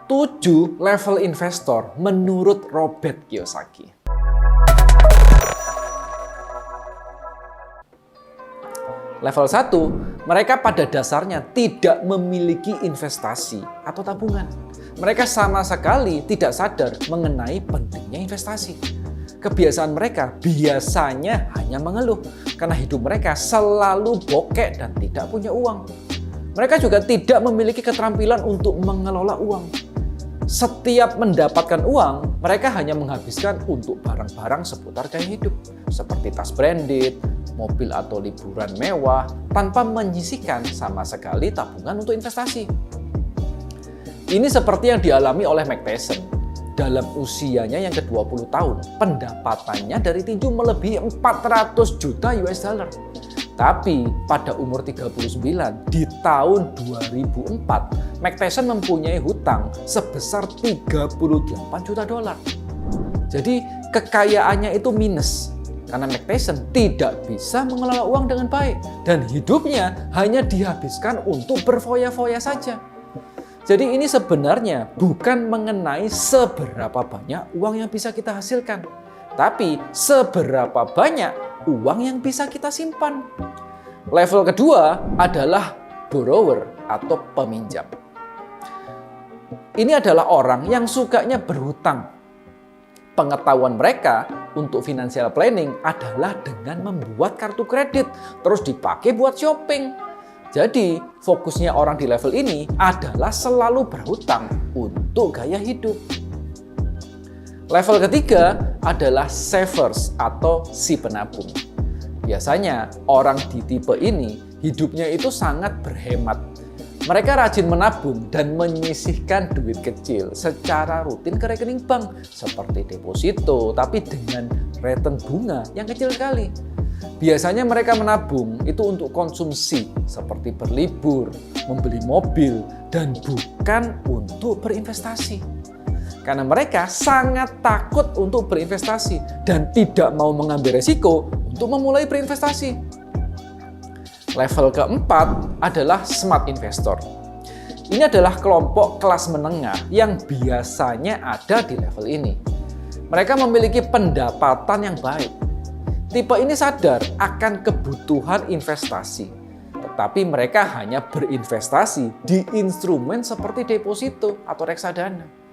7 level investor menurut Robert Kiyosaki. Level 1, mereka pada dasarnya tidak memiliki investasi atau tabungan. Mereka sama sekali tidak sadar mengenai pentingnya investasi. Kebiasaan mereka biasanya hanya mengeluh karena hidup mereka selalu bokek dan tidak punya uang. Mereka juga tidak memiliki keterampilan untuk mengelola uang. Setiap mendapatkan uang, mereka hanya menghabiskan untuk barang-barang seputar gaya hidup, seperti tas branded, mobil atau liburan mewah, tanpa menyisihkan sama sekali tabungan untuk investasi. Ini seperti yang dialami oleh Mike Tyson. Dalam usianya yang ke-20 tahun, pendapatannya dari tinju melebihi 400 juta US dollar. Tapi pada umur 39, di tahun 2004, Mike Tyson mempunyai hutang sebesar 38 juta dolar. Jadi kekayaannya itu minus. Karena Mike Tyson tidak bisa mengelola uang dengan baik. Dan hidupnya hanya dihabiskan untuk berfoya-foya saja. Jadi ini sebenarnya bukan mengenai seberapa banyak uang yang bisa kita hasilkan. Tapi seberapa banyak uang yang bisa kita simpan. Level kedua adalah borrower atau peminjam. Ini adalah orang yang sukanya berhutang. Pengetahuan mereka untuk financial planning adalah dengan membuat kartu kredit, terus dipakai buat shopping. Jadi, fokusnya orang di level ini adalah selalu berhutang untuk gaya hidup. Level ketiga adalah savers atau si penabung. Biasanya, orang di tipe ini hidupnya itu sangat berhemat. Mereka rajin menabung dan menyisihkan duit kecil secara rutin ke rekening bank, seperti deposito, tapi dengan return bunga yang kecil sekali. Biasanya mereka menabung itu untuk konsumsi, seperti berlibur, membeli mobil, dan bukan untuk berinvestasi. Karena mereka sangat takut untuk berinvestasi dan tidak mau mengambil resiko untuk memulai berinvestasi. Level keempat adalah smart investor. Ini adalah kelompok kelas menengah yang biasanya ada di level ini. Mereka memiliki pendapatan yang baik. Tipe ini sadar akan kebutuhan investasi, tetapi mereka hanya berinvestasi di instrumen seperti deposito atau reksadana.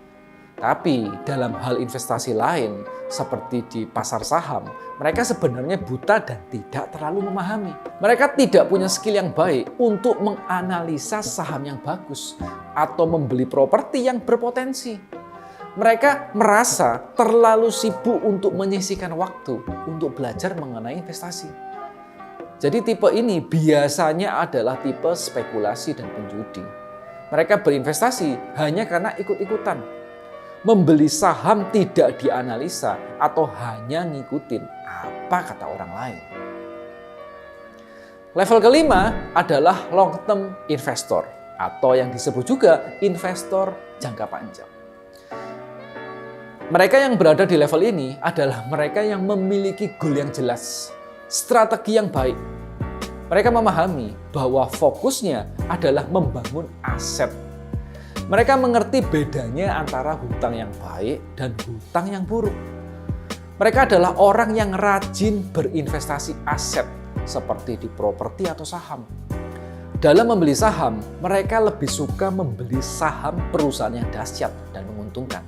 Tapi dalam hal investasi lain, seperti di pasar saham, mereka sebenarnya buta dan tidak terlalu memahami. Mereka tidak punya skill yang baik untuk menganalisa saham yang bagus atau membeli properti yang berpotensi. Mereka merasa terlalu sibuk untuk menyisihkan waktu untuk belajar mengenai investasi. Jadi tipe ini biasanya adalah tipe spekulasi dan penjudi. Mereka berinvestasi hanya karena ikut-ikutan. Membeli saham tidak dianalisa atau hanya ngikutin apa kata orang lain. Level kelima adalah long term investor atau yang disebut juga investor jangka panjang. Mereka yang berada di level ini adalah mereka yang memiliki goal yang jelas, strategi yang baik. Mereka memahami bahwa fokusnya adalah membangun aset. Mereka mengerti bedanya antara hutang yang baik dan hutang yang buruk. Mereka adalah orang yang rajin berinvestasi aset seperti di properti atau saham. Dalam membeli saham, mereka lebih suka membeli saham perusahaan yang dahsyat dan menguntungkan.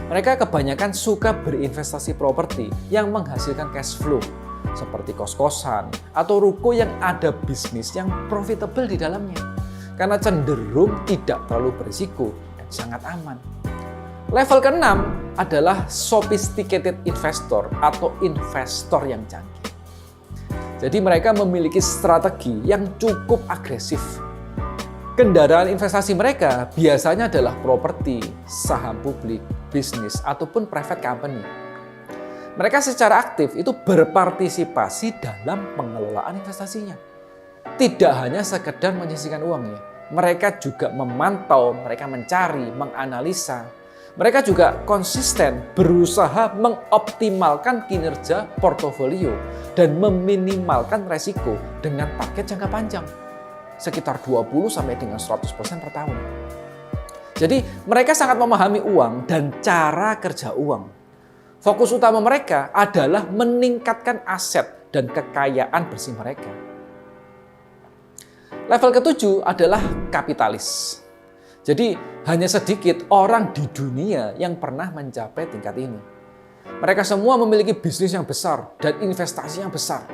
Mereka kebanyakan suka berinvestasi properti yang menghasilkan cash flow, seperti kos-kosan atau ruko yang ada bisnis yang profitable di dalamnya, karena cenderung tidak terlalu berisiko dan sangat aman. Level ke-6 adalah sophisticated investor atau investor yang canggih. Jadi mereka memiliki strategi yang cukup agresif. Kendaraan investasi mereka biasanya adalah properti, saham publik, bisnis, ataupun private company. Mereka secara aktif itu berpartisipasi dalam pengelolaan investasinya. Tidak hanya sekedar menyisihkan uangnya, mereka juga memantau, mereka mencari, menganalisa. Mereka juga konsisten berusaha mengoptimalkan kinerja portofolio dan meminimalkan resiko dengan target jangka panjang, sekitar 20 sampai dengan 100% per tahun. Jadi mereka sangat memahami uang dan cara kerja uang. Fokus utama mereka adalah meningkatkan aset dan kekayaan bersih mereka. Level ketujuh adalah kapitalis. Jadi hanya sedikit orang di dunia yang pernah mencapai tingkat ini. Mereka semua memiliki bisnis yang besar dan investasi yang besar.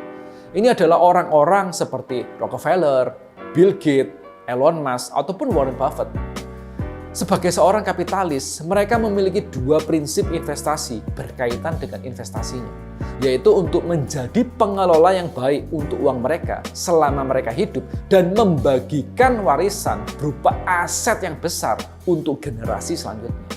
Ini adalah orang-orang seperti Rockefeller, Bill Gates, Elon Musk, ataupun Warren Buffett. Sebagai seorang kapitalis, mereka memiliki dua prinsip investasi berkaitan dengan investasinya, yaitu untuk menjadi pengelola yang baik untuk uang mereka selama mereka hidup dan membagikan warisan berupa aset yang besar untuk generasi selanjutnya.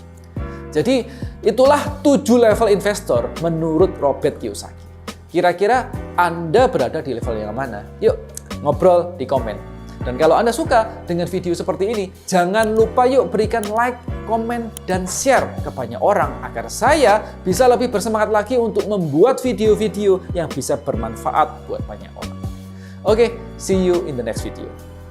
Jadi, itulah 7 level investor menurut Robert Kiyosaki. Kira-kira Anda berada di level yang mana? Yuk, ngobrol di komen. Dan kalau Anda suka dengan video seperti ini, jangan lupa yuk berikan like, komen, dan share ke banyak orang agar saya bisa lebih bersemangat lagi untuk membuat video-video yang bisa bermanfaat buat banyak orang. Oke, see you in the next video.